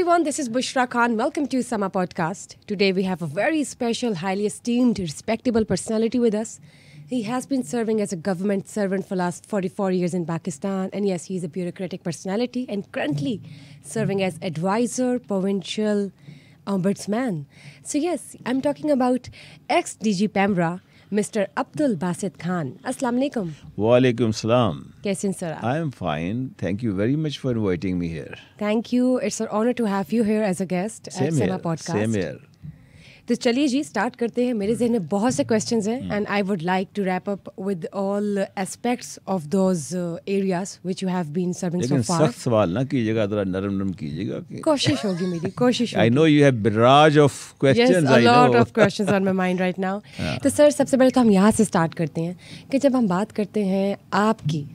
everyone, this is Bushra Khan. Welcome to Sama Podcast. Today we have a very special, highly esteemed, respectable personality with us. He has been serving as a government servant for last 44 years in Pakistan. And yes, he is a bureaucratic personality and currently serving as advisor, provincial ombudsman. So yes, I'm talking about ex-DG Pembrey, Mr. Abdul Basit Khan. Assalamu alaikum. Walaikum salam. Kaise hain sir aap? I am fine. Thank you very much for inviting me here. Thank you. It's an honor to have you here as a guest at Sama Podcast. Same here. तो चलिए जी start करते हैं. मेरे जहन में बहुत से questions हैं and I would like to wrap up with all aspects of those areas which you have been serving so far. लेकिन सख्त सवाल ना कीजिएगा, जरा नरम कीजिएगा. कोशिश होगी मेरी, कोशिश होगी. I know you have barrage of questions. Yes, a lot of questions on my mind right now. तो सर सबसे पहले तो हम यहाँ से स्टार्ट करते हैं कि जब हम बात करते हैं आपकी,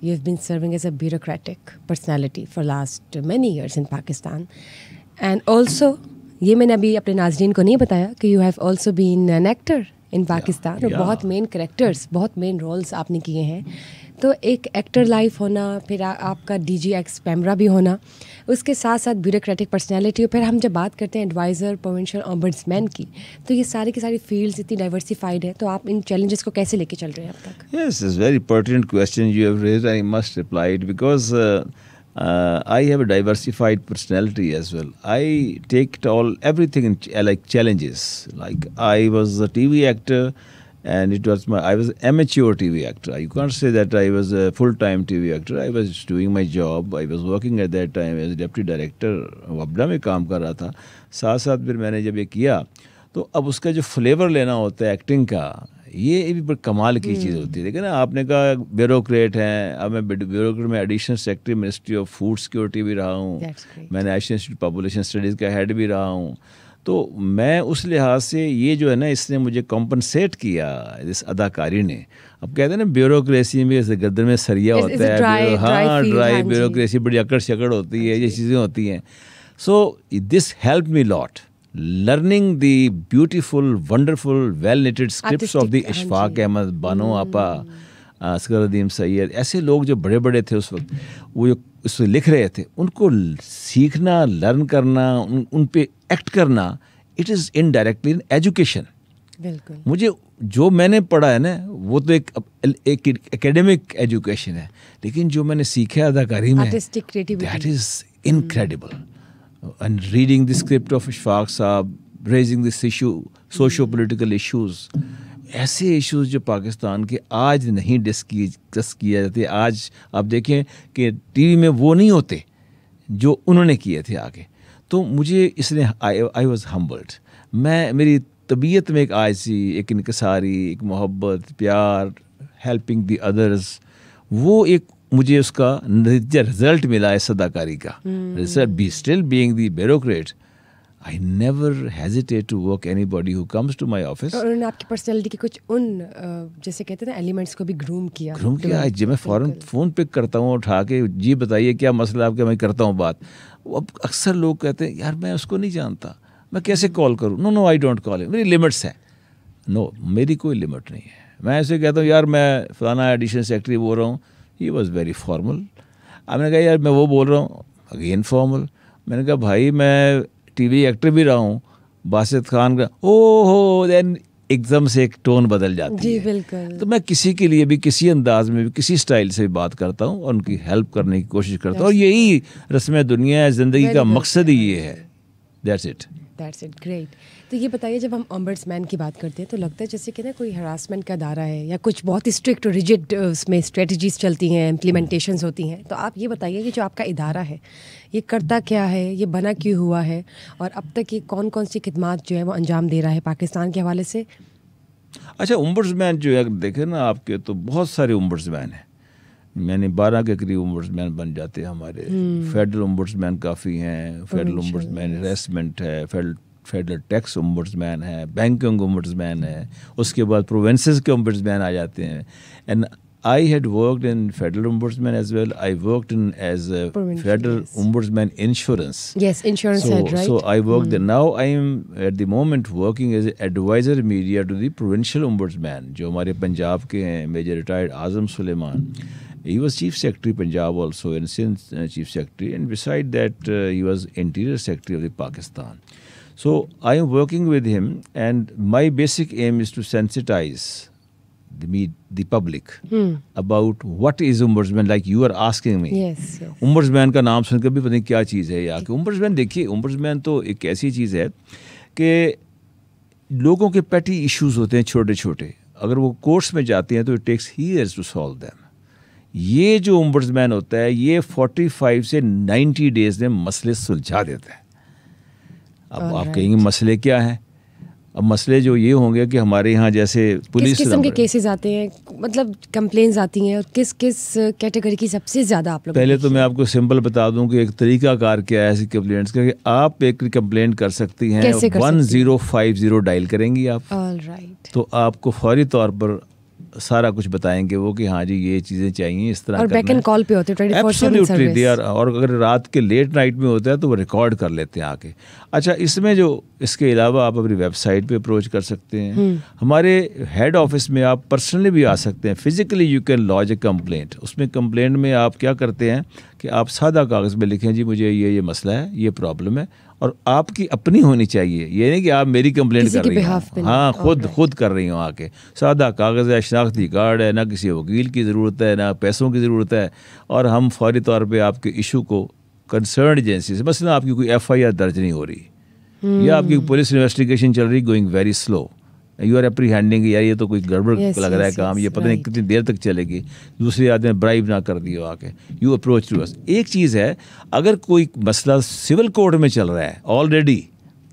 you have been serving as a bureaucratic personality for last many years in Pakistan and also ये मैंने अभी अपने नाज़रीन को नहीं बताया कि you have also been an actor in Pakistan. और बहुत मेन करेक्टर्स, बहुत मेन रोल्स आपने किए हैं. तो एक एक्टर लाइफ होना, फिर आपका डीजी एक्स पेम्ब्रा भी होना, उसके साथ साथ ब्यूरोक्रेटिक पर्सनालिटी, और फिर हम जब बात करते हैं एडवाइज़र, प्रोविंशियल ओम्बड्समैन की, तो ये सारी की सारी फील्ड्स इतनी डाइवर्सिफाइड है. तो आप इन चैलेंजेस को कैसे लेके चल रहे हैं अब तक? Yes, it's very pertinent question you have raised. I must reply it because I have a diversified personality as well. I take it all, everything like challenges. Like I was a TV actor, and I was amateur TV actor. You can't say that I was a full-time TV actor. I was doing my job. I was working at that time as deputy director. वबडा में काम कर रहा था. साथ साथ फिर मैंने जब ये किया, तो अब उसका जो फ्लेवर लेना होता है एक्टिंग का, ये भी बड़ी कमाल की चीज़ होती है. लेकिन आपने कहा ब्यूरोक्रेट हैं. अब मैं ब्यूरोक्रेट में additional secretary ministry of food security भी रहा हूँ. मैंने एशियन इंस्टीट्यूट पॉपुलेशन स्टडीज़ का हेड भी रहा हूँ. तो मैं उस लिहाज से ये जो है ना, इसने मुझे कॉम्पनसेट किया इस अदाकारी ने. अब कहते हैं ना ब्यूरोक्रेसी में जैसे गर्दन में सरिया होता है. हाँ, ड्राई ब्यूरोक्रेसी, बड़ी अकड़ शकड़ होती है, ये चीज़ें होती हैं. So this help me lot learning the beautiful, wonderful, well-knitted scripts of the Ishfaq Ahmed, Bano Apa, Asghar Adim Sayyed. ऐसे लोग जो बड़े बड़े थे उस वक्त, वो उसमें लिख रहे थे, उनको सीखना, लर्न करना, उन पे एक्ट करना, it is indirectly in education. बिल्कुल. मुझे जो मैंने पढ़ा है ना, वो तो एक एकेडमिक एजुकेशन है, लेकिन जो मैंने सीखा अदाकारी में, that is incredible. And reading the script of Ishfaq Saab, raising this issue, socio-political issues, ऐसे issues जो पाकिस्तान के आज नहीं डिस्कस किए जाते. आज आप देखें कि टीवी में वो नहीं होते जो उन्होंने किए थे आगे. तो मुझे इसने आई वॉज हम्बल्ड. मेरी तबीयत में एक आयसी, एक इनकसारी, एक मोहब्बत, प्यार, हेल्पिंग द अदर्स, वो एक मुझे उसका रिजल्ट मिला है अदाकारी का. Result be still being the bureaucrat, I never hesitate to work anybody who comes to my office. और उन्होंने आपकी पर्सनालिटी के कुछ उन जैसे कहते हैं ना एलिमेंट्स को भी ग्रूम किया. जब मैं फ़ौरन फ़ोन पिक करता हूँ उठा के, जी बताइए क्या मसला आपका, मैं करता हूँ बात. अब अक्सर लोग कहते हैं यार मैं उसको नहीं जानता, मैं कैसे कॉल करूँ. No I don't call. मेरी लिमिट्स हैं. नो, मेरी कोई लिमिट नहीं है. मैं ऐसे कहता हूँ यार मैं फलाना एडिशनल सेक्रेटरी बोल रहा हूँ. He was very formal. मैंने कहा यार मैं वो बोल रहा हूँ, अगेन फॉर्मल. मैंने कहा भाई मैं टीवी एक्टर भी रहा हूँ, बासित खान का, ओहो, देन एकदम से एक टोन बदल जाती जी, है. बिल्कुल. तो मैं किसी के लिए भी किसी अंदाज में भी किसी स्टाइल से भी बात करता हूँ और उनकी हेल्प करने की कोशिश करता हूँ. और यही रस्म दुनिया है, ज़िंदगी का मकसद ही ये है. That's it. ग्रेट. तो ये बताइए, जब हम ओम्बड्समैन की बात करते हैं तो लगता है जैसे कि ना कोई हरासमेंट का दायरा है या कुछ बहुत ही स्ट्रिक्ट और रिजिड उसमें स्ट्रेटजीज चलती हैं, इम्प्लीमेंटेशंस होती हैं. तो आप ये बताइए कि जो आपका इदारा है ये करता क्या है, ये बना क्यों हुआ है, और अब तक ये कौन कौन सी खिदमात जो है वो अंजाम दे रहा है पाकिस्तान के हवाले से? अच्छा, ओम्बड्समैन जो है देखें ना आपके, तो बहुत सारे ओम्बड्समैन हैं. मैंने 12 के करीब ओम्बड्समैन बन जाते हैं हमारे. फेडरल ओम्बड्समैन काफ़ी हैं. फेडरल ओम्बड्समैन हरासमेंट है, फेडरल टैक्स ओम्बड्समैन है, बैंकिंग ओम्बड्समैन है, उसके बाद प्रोविंसेस के ओम्बड्समैन आ जाते हैं. And I had worked in federal ombudsman as well. I worked in as a federal ombudsman insurance. Yes, insurance head, right? So I worked there. Now I am at the moment working as advisor media to the provincial ombudsman, जो हमारे पंजाब के हैं, major retired Azam Suleman. He was Chief Secretary Punjab also, and since Chief Secretary, and beside that he was Interior Secretary of the Pakistan. So I am working with him, and my basic aim is to sensitize the public about what is ombudsman, like you are asking me. Yes. ombudsman का नाम सुनकर भी पता नहीं क्या चीज़ है यहाँ की. ombudsman देखिए, ombudsman तो एक ऐसी चीज़ है कि लोगों के पेटी इश्यूज होते हैं छोटे छोटे, अगर वो कोर्ट्स में जाते हैं तो it takes years to solve them. ये जो ओम्बड्समैन होता है ये 45 से 90 डेज में मसले सुलझा देता है. अब आप कहेंगे मसले क्या हैं? अब मसले जो ये होंगे कि हमारे यहाँ जैसे पुलिस किस किस्म के केसेस आते हैं, मतलब कंप्लेंट्स आती हैं, और किस किस कैटेगरी की सबसे ज़्यादा आप लोग? पहले तो मैं आपको सिंपल बता दूं कि एक तरीकाकार क्या है ऐसी कंप्लेंट्स का, कि आप एक कंप्लेंट कर सकती हैं, 1050 डायल करेंगी आप. ऑलराइट. तो आपको फौरी तौर पर सारा कुछ बताएंगे वो कि हाँ जी ये चीज़ें चाहिए, इस तरह और बैक एंड कॉल पे होते हैं 24/7 सर्विस. और अगर रात के लेट नाइट में होता है तो वो रिकॉर्ड कर लेते हैं आके. अच्छा, इसमें जो इसके अलावा आप अपनी वेबसाइट पे अप्रोच कर सकते हैं. हमारे हेड ऑफिस में आप पर्सनली भी आ सकते हैं. Physically you can lodge a complaint. उसमें कंप्लेंट में आप क्या करते हैं कि आप सादा कागज़ में लिखें जी मुझे ये मसला है, ये प्रॉब्लम है, और आपकी अपनी होनी चाहिए. ये नहीं कि आप मेरी कंप्लेंट कर रही हो, हाँ खुद कर रही हो आके. सादा कागज़ है, शनाख्ती कार्ड है, ना किसी वकील की ज़रूरत है, ना पैसों की ज़रूरत है, और हम फौरी तौर पे आपके इशू को कंसर्न एजेंसी से, मसलन आपकी कोई FIR दर्ज नहीं हो रही या आपकी पुलिस इन्वेस्टिगेशन चल रही, going very slow, you are apprehending यार ये तो कोई गड़बड़ लग रहा है काम, ये पता नहीं कितनी देर तक चलेगी, दूसरे आदमी ने ब्राइब ना कर दिया आके, यू अप्रोच टू अस. एक चीज़ है, अगर कोई मसला सिविल कोर्ट में चल रहा है already,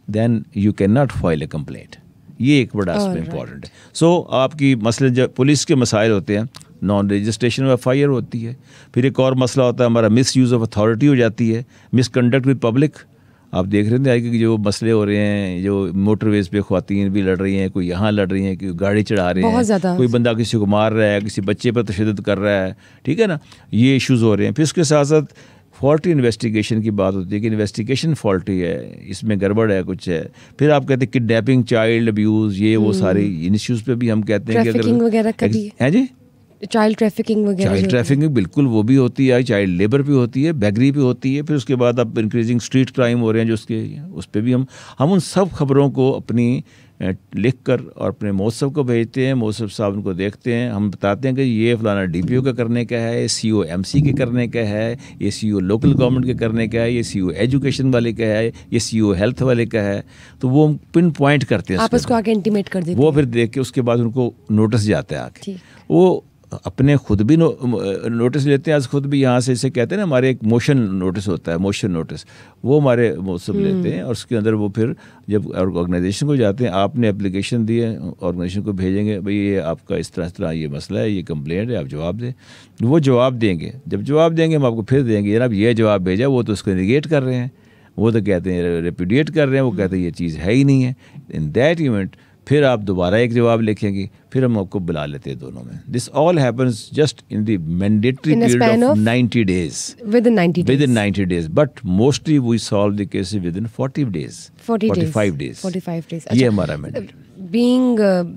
then you can not file a complaint. ये एक बड़ा इम्पॉर्टेंट है. सो आपकी मसले जब पुलिस के मसाइल होते हैं, नॉन रजिस्ट्रेशन में FIR होती है. फिर एक और मसला होता है हमारा मिस यूज़ ऑफ अथॉरिटी हो जाती है, मिसकंडक्ट विद पब्लिक. आप देख रहे थे कि जो मसले हो रहे हैं, जो मोटरवेज पे ख्वातीन भी लड़ रही हैं, कोई यहाँ लड़ रही हैं, कोई गाड़ी चढ़ा रहे हैं, कोई बंदा किसी को मार रहा है, किसी बच्चे पर तशद्दुद कर रहा है, ठीक है ना, ये इश्यूज़ हो रहे हैं. फिर उसके साथ साथ फॉल्टी इन्वेस्टिगेशन की बात होती है कि इन्वेस्टिगेशन फॉल्टी है, इसमें गड़बड़ है, कुछ है. फिर आप कहते हैं किडनैपिंग, चाइल्ड अब्यूज़, ये वो सारे इन इश्यूज़ पे भी हम कहते हैं कि अगर है जी चाइल्ड ट्रैफिकिंग वगैरह, चाइल्ड ट्रैफिकिंग बिल्कुल वो भी होती है, चाइल्ड लेबर भी होती है, बेगरी भी होती है. फिर उसके बाद अब इंक्रीजिंग स्ट्रीट क्राइम हो रहे हैं जो उसके, उस पर भी हम उन सब खबरों को अपनी लिख कर और अपने मौसम को भेजते हैं. मौसम साहब उनको देखते हैं, हम बताते हैं कि ये फलाना DPO का करने का है, CO MC के करने का है, ये CO लोकल गवर्नमेंट के करने का है, ये CO एजुकेशन वाले का है, ये CO हेल्थ वाले का है. तो वो पिन पॉइंट करते हैं, आप उसको आके इंटीमेट कर देते हैं. वो फिर देख के उसके बाद उनको नोटिस जाता है आके. वो अपने खुद भी नोटिस लेते हैं, आज खुद भी यहाँ से इसे कहते हैं ना, हमारे एक मोशन नोटिस होता है, मोशन नोटिस, वो हमारे मौसम लेते हैं. और उसके अंदर वो फिर जब ऑर्गेनाइजेशन को जाते हैं, आपने एप्लीकेशन दी है, ऑर्गेनाइजेशन को भेजेंगे, भाई ये आपका इस तरह ये मसला है, ये कंप्लेंट है, आप जवाब दें. वो जवाब देंगे, जब जवाब देंगे हम आपको फिर देंगे, जनाब ये जवाब भेजा, वो तो उसको निगेट कर रहे हैं, वो तो कहते हैं रेपुडिएट कर रहे हैं, वो कहते हैं ये चीज़ है ही नहीं है. इन दैट इवेंट फिर आप दोबारा एक जवाब लिखेंगे, फिर हम आपको बुला लेते हैं दोनों में. This all happens just in the mandatory period of 90 days. Within 90 days. Within 90 days. But mostly we solve the cases within 40 days. 45 days. 45 days. ये हमारा mandate. Being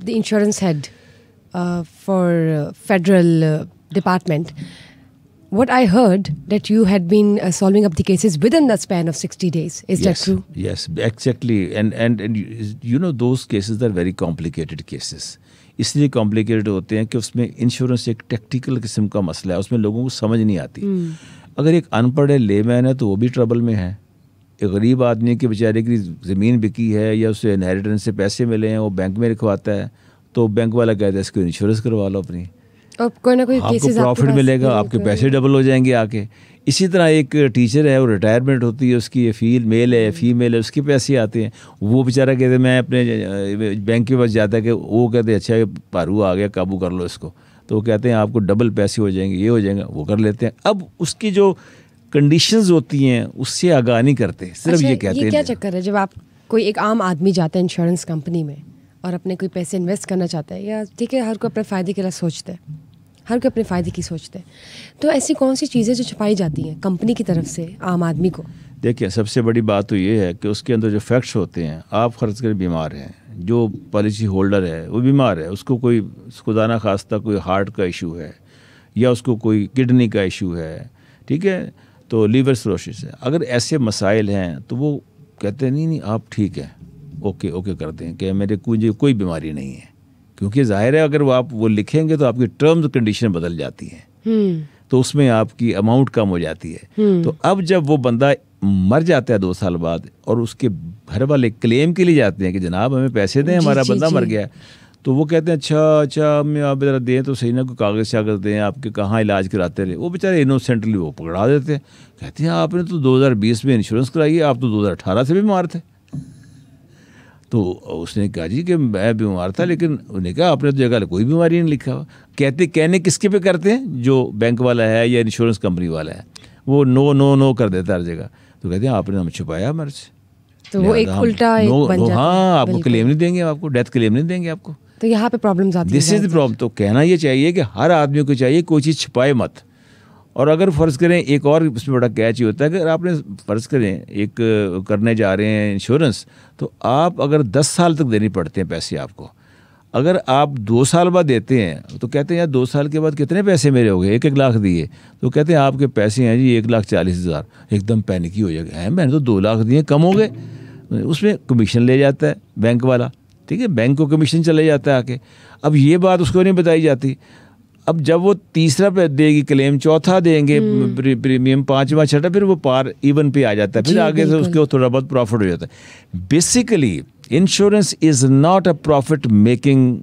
the insurance head for federal department, what I heard that you had been solving up the cases within the span of 60 days. Is that true? Yes, exactly. And you know those cases are very complicated cases. इसलिए complicated होते हैं कि उसमें insurance एक technical किस्म का मसला है, उसमें लोगों को समझ नहीं आती. अगर एक अनपढ़ है, लेमैन है, तो वो भी ट्रबल में है. एक गरीब आदमी के बेचारे की ज़मीन बिकी है या उसे इनहेरिटेंस से पैसे मिले हैं, वो बैंक में रखवाता है, तो बैंक वाला कहता है इसको इंश्योरेंस करवा लो अपनी, कोई ना कोई आपको प्रॉफिट मिलेगा, आपके पैसे डबल हो जाएंगे आके. इसी तरह एक टीचर है, वो रिटायरमेंट होती है उसकी, मेल है फीमेल है, उसके पैसे आते हैं, वो बेचारा कहते हैं मैं अपने बैंक के पास जाता है कि वो कहते हैं अच्छा पारू आ गया, काबू कर लो इसको, तो वो कहते हैं आपको डबल पैसे हो जाएंगे, ये हो जाएगा, वो कर लेते हैं. अब उसकी जो कंडीशंस होती हैं उससे आगाह नहीं करते, सिर्फ ये कहते हैं. क्या चक्कर है जब आप कोई एक आम आदमी जाता है इंश्योरेंस कंपनी में और अपने कोई पैसे इन्वेस्ट करना चाहता है, या ठीक है हर कोई अपने फ़ायदे के लिए सोचते हैं, हर कोई अपने फ़ायदे की सोचते हैं, तो ऐसी कौन सी चीज़ें जो छुपाई जाती हैं कंपनी की तरफ से आम आदमी को? देखिए, सबसे बड़ी बात तो ये है कि उसके अंदर जो फैक्ट्स होते हैं, आप फ़र्ज़ करें बीमार हैं, जो पॉलिसी होल्डर है वो बीमार है, उसको कोई खुदा ना खास्ता कोई हार्ट का इशू है या उसको कोई किडनी का इशू है, ठीक है, तो लीवर सिरोसिस है, अगर ऐसे मसाइल हैं तो वो कहते हैं नहीं आप ठीक है, ओके ओके करते हैं कि मेरे कोई बीमारी नहीं है, क्योंकि जाहिर है अगर वो आप वो लिखेंगे तो आपकी टर्म्स कंडीशन बदल जाती हैं, तो उसमें आपकी अमाउंट कम हो जाती है। तो अब जब वो बंदा मर जाता है 2 साल बाद और उसके घर वाले क्लेम के लिए जाते हैं कि जनाब हमें पैसे दें, हमारा बंदा मर गया, तो वो कहते हैं अच्छा हमें आप ज़रा दें तो सही ना, कोई कागज़ शागज़ दें, आपके कहाँ इलाज कराते रहे। वो बेचारे इनोसेंटली वो पकड़ा देते हैं, कहते हैं आपने तो 2020 में इंश्योरेंस कराई है, आप तो 2018 से बीमार थे। तो उसने कहा जी कि मैं बीमार था, लेकिन उन्होंने कहा आपने तो जगह कोई बीमारी नहीं लिखा हुआ। कहने किसके पे करते हैं, जो बैंक वाला है या इंश्योरेंस कंपनी वाला है, वो नो कर देता है हर जगह। तो कहते हैं आपने हम छुपाया हमारे से, तो वो एक उल्टा एक बन जाता है। हाँ, आपको क्लेम नहीं देंगे, आपको डेथ क्लेम नहीं देंगे आपको। तो यहाँ पे प्रॉब्लम्स आती है। This is the problem. तो कहना ये चाहिए कि हर आदमी को चाहिए कोई चीज़ छुपाए मत। और अगर फ़र्ज़ करें एक और उसमें बड़ा कैच ही होता है कि अगर आपने फ़र्ज़ करें एक करने जा रहे हैं इंश्योरेंस, तो आप अगर 10 साल तक देनी पड़ते हैं पैसे आपको, अगर आप 2 साल बाद देते हैं तो कहते हैं यार 2 साल के बाद कितने पैसे मेरे हो गए, 1 लाख दिए, तो कहते हैं आपके पैसे हैं जी 1,40,000। एकदम पैनिक ही हो जाएगा, है मैंने तो 2 लाख दिए, कम हो गए। उसमें कमीशन ले जाता है बैंक वाला, ठीक है, बैंक को कमीशन चले जाता है आके। अब ये बात उसको नहीं बताई जाती। अब जब वो तीसरा पे देगी क्लेम, चौथा देंगे प्रीमियम, 5वां 6वां, फिर वो पार इवन पे आ जाता है, फिर आगे से उसको थोड़ा बहुत प्रॉफिट हो जाता है। Basically insurance is not a profit making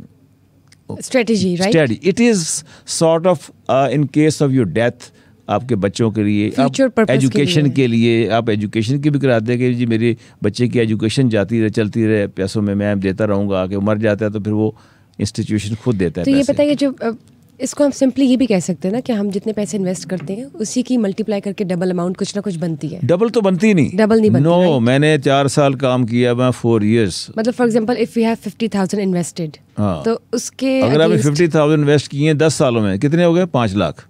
strategy, right? It is sort of in case of your death, आपके बच्चों के लिए, आप एजुकेशन के लिए, आप एजुकेशन की भी कराते हैं कि जी मेरे बच्चे की एजुकेशन जाती रहे, चलती रहे, पैसों में मैं देता रहूँगा, आके मर जाता है तो फिर वो इंस्टीट्यूशन खुद देता है। तो ये बताइए, जो इसको हम सिंपली ये भी कह सकते हैं ना कि हम जितने पैसे इन्वेस्ट करते हैं उसी की मल्टीप्लाई करके डबल अमाउंट कुछ ना कुछ बनती है। डबल तो बनती नहीं, डबल नहीं बनती। नो, मैंने 4 साल काम किया, मैं 4 years। मतलब for example if we have 50,000 invested, तो उसके अगर आपने 50,000 इन्वेस्ट किए 10 सालों में, कितने हो गए? 5 लाख।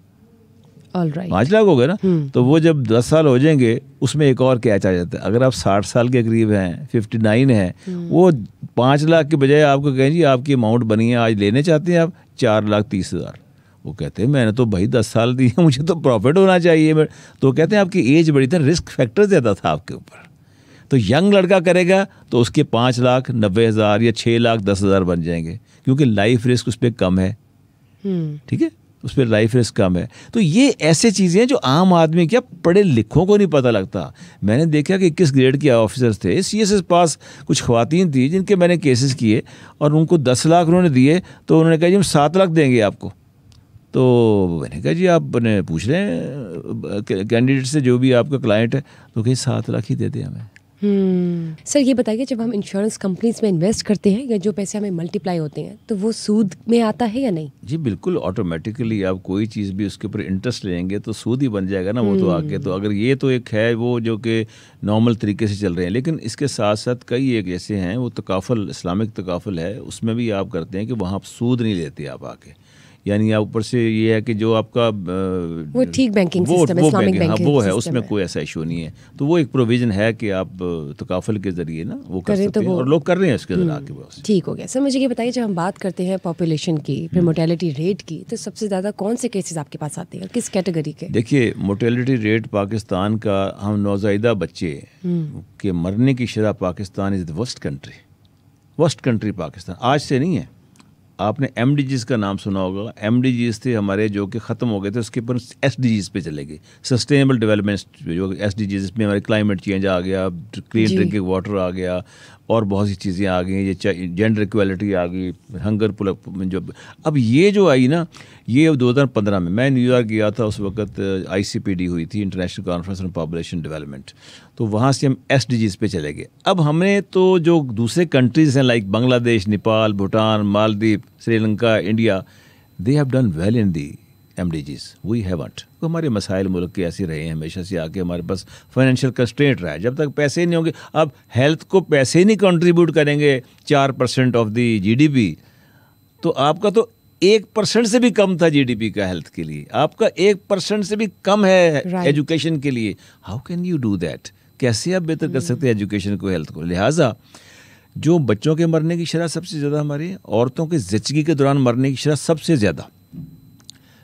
ऑलराइट, 5 लाख हो गए ना। तो वो जब 10 साल हो जाएंगे, उसमें एक और कैच आ जाता है। अगर आप 60 साल के करीब हैं, 59 है, वो 5 लाख के बजाय आपको कहें जी आपकी अमाउंट बनी है, आज लेने चाहते हैं आप 4,30,000। वो कहते हैं मैंने तो भाई 10 साल दिए, मुझे तो प्रॉफिट होना चाहिए। तो कहते हैं आपकी एज बड़ी था, रिस्क फैक्टर ज़्यादा था आपके ऊपर। तो यंग लड़का करेगा तो उसके 5,90,000 या 6,10,000 बन जाएंगे, क्योंकि लाइफ रिस्क उस पर कम है, ठीक है, उस पर लाइफ रिस्क कम है। तो ये ऐसे चीज़ें हैं जो आम आदमी, क्या पढ़े लिखों को नहीं पता लगता। मैंने देखा कि 21 ग्रेड के ऑफिसर्स थे, CSS पास कुछ ख़वातीन थी जिनके मैंने केसेस किए, और उनको 10 लाख उन्होंने दिए, तो उन्होंने कहा जी हम 7 लाख देंगे आपको। तो मैंने कहा जी आप पूछ रहे हैं कैंडिडेट से, जो भी आपका क्लाइंट है, तो कहीं 7 लाख ही दे दे हमें। सर ये बताइए, जब हम इंश्योरेंस कंपनीज में इन्वेस्ट करते हैं या जो पैसे हमें मल्टीप्लाई होते हैं, तो वो सूद में आता है या नहीं? जी बिल्कुल, ऑटोमेटिकली आप कोई चीज़ भी उसके ऊपर इंटरेस्ट लेंगे तो सूद ही बन जाएगा ना वो तो आगे। तो अगर ये तो एक है वो जो कि नॉर्मल तरीके से चल रहे हैं, लेकिन इसके साथ साथ कई एक ऐसे हैं, वो तकाफल, इस्लामिक तकाफल है, उसमें भी आप करते हैं कि वहाँ आप सूद नहीं लेते आप आके, यानी आप ऊपर से ये है कि जो आपका वो ठीक बैंकिंग सिस्टम है, इस्लामिक बैंकिंग वो है, उसमें कोई ऐसा इशू नहीं है। तो वो एक प्रोविजन है कि आप तकाफल के जरिए ना वो कर सकते हैं, और लोग कर रहे हैं इसके जरिए आके। बस ठीक हो गया। सर मुझे ये बताइए, जब हम बात करते हैं पॉपुलेशन की, फिर मोर्टेलिटी रेट की, तो सबसे ज़्यादा कौन से केसेस आपके पास आते हैं, किस कैटेगरी के? देखिए, मोर्टेलिटी रेट पाकिस्तान का, हम नौज़ायदा बच्चे के मरने की शरह, Pakistan is the worst country Pakistan. आज से नहीं है, आपने MDGs का नाम सुना होगा। MDGs थे हमारे जो कि ख़त्म हो गए थे, उसके ऊपर SDGs पे चले गए, सस्टेनेबल डेवलपमेंट, जो SDGs में हमारे क्लाइमेट चेंज आ गया, क्लीन ड्रिंकिंग वाटर आ गया, और बहुत सी चीज़ें आ गई, ये जेंडर इक्वालिटी आ गई, हंगर जो अब ये जो आई ना, ये 2015 में मैं न्यूयॉर्क गया था, उस वक्त ICPD हुई थी, international conference on population development. तो वहाँ से हम SDGs पे चले गए। अब हमने तो जो दूसरे कंट्रीज़ हैं like Bangladesh, Nepal, Bhutan, Maldives, Sri Lanka, India, they have done well in the MDGs, we haven't. तो हमारे मसाइल मुल्क के ऐसे रहे हैं हमेशा से आके, हमारे पास फाइनेंशियल कंस्ट्रेंट रहा है, जब तक पैसे नहीं होंगे। अब हेल्थ को पैसे नहीं कंट्रीब्यूट करेंगे 4% ऑफ द GDP, तो आपका तो 1% से भी कम था GDP का हेल्थ के लिए, आपका 1% से भी कम है एजुकेशन के लिए। How can you do that? कैसे आप बेहतर कर सकते हैं एजुकेशन को, हेल्थ को? लिहाजा जो बच्चों के मरने की शरह सबसे ज़्यादा, हमारी औरतों के ज़िंदगी के दौरान मरने की शरह सबसे ज़्यादा,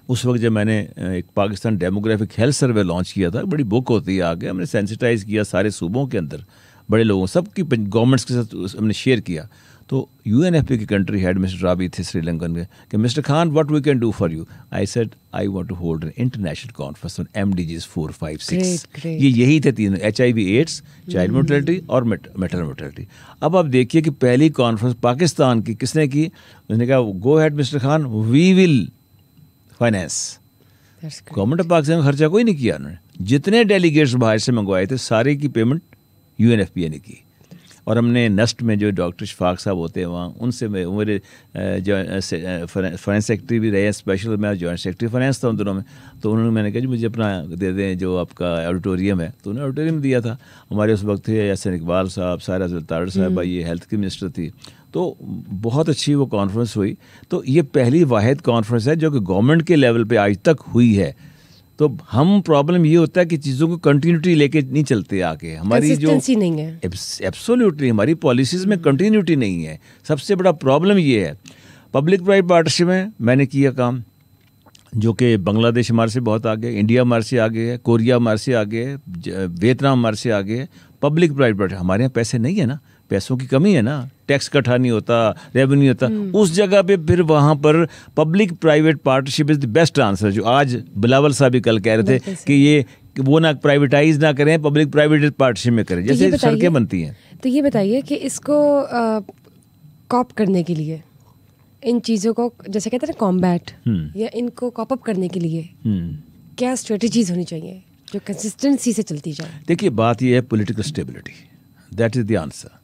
उस वक्त जब मैंने एक Pakistan demographic health survey launch किया था, बड़ी बुक होती है आगे, हमने सेंसिटाइज किया सारे सूबों के अंदर बड़े लोगों सबकी गवर्नमेंट्स के साथ हमने शेयर किया। तो यूएनएफपी की कंट्री हेड मिस्टर राबी थे श्रीलंकन के कि mister Khan what we can do for you. I said I want to hold an international conference on MDGs 4, 5, 6। ये यही थे तीन, HIV एड्स, चाइल्ड मोर्टेलिटी और मैटरनल मोर्टेलिटी। अब आप देखिए कि पहली कॉन्फ्रेंस पाकिस्तान की किसने की, उसने कहा go ahead Mister Khan we will finance. Government of Pakistan का खर्चा कोई नहीं किया उन्होंने, जितने डेलीगेट्स बाहर से मंगवाए थे सारे की पेमेंट UNFPA ने की। और हमने नस्ट में जो डॉक्टर शफाक साहब होते हैं वहाँ, उनसे मेरे फाइनेंस सेक्रेटरी भी रहे हैं स्पेशल, मैं जॉइंट सेक्रेटरी फाइनेंस था उन दोनों में। तो उन्होंने मैंने कहा जी मुझे अपना दे दें जो आपका ऑडिटोरियम है, तो उन्होंने ऑडिटोरियम दिया था। हमारे उस वक्त थे एहसन इकबाल साहब, सारा तारड़ साहब, ये हेल्थ की मिनिस्टर थी। तो बहुत अच्छी वो कॉन्फ्रेंस हुई। तो ये पहली वाहिद कॉन्फ्रेंस है जो कि गवर्नमेंट के लेवल पे आज तक हुई है। तो हम प्रॉब्लम ये होता है कि चीज़ों को कंटिन्यूटी लेके नहीं चलते आगे, हमारी जो नहीं है, एब्सोल्युटली हमारी पॉलिसीज में कंटिन्यूटी नहीं है। सबसे बड़ा प्रॉब्लम ये है। पब्लिक प्राइवेट पार्टनरशिप में मैंने किया काम जो कि बांग्लादेश हमारे से बहुत आगे, इंडिया हमारे से आगे है, कोरिया हमारे से आगे है, वियतनाम हमारे से आगे है। पब्लिक प्राइवेट पार्टनरशिप, हमारे यहाँ पैसे नहीं है ना, पैसों की कमी है ना, टैक्स इकट्ठा नहीं होता, रेवेन्यू होता, उस जगह पे फिर वहाँ पर public private partnership is the best answer. जो आज बिलावल साहब भी कल कह रहे थे कि ये वो ना प्राइवेटाइज ना करें, पब्लिक प्राइवेट पार्टनरशिप में करें, जैसे सड़कें बनती हैं। तो ये बताइए कि इसको कॉप करने के लिए, इन चीज़ों को जैसे कहते हैं ना कॉम्बैट, या इनको कॉप अप करने के लिए क्या स्ट्रेटजीज होनी चाहिए जो कंसिस्टेंसी से चलती जाए? देखिए बात ये है political stability, that is the answer.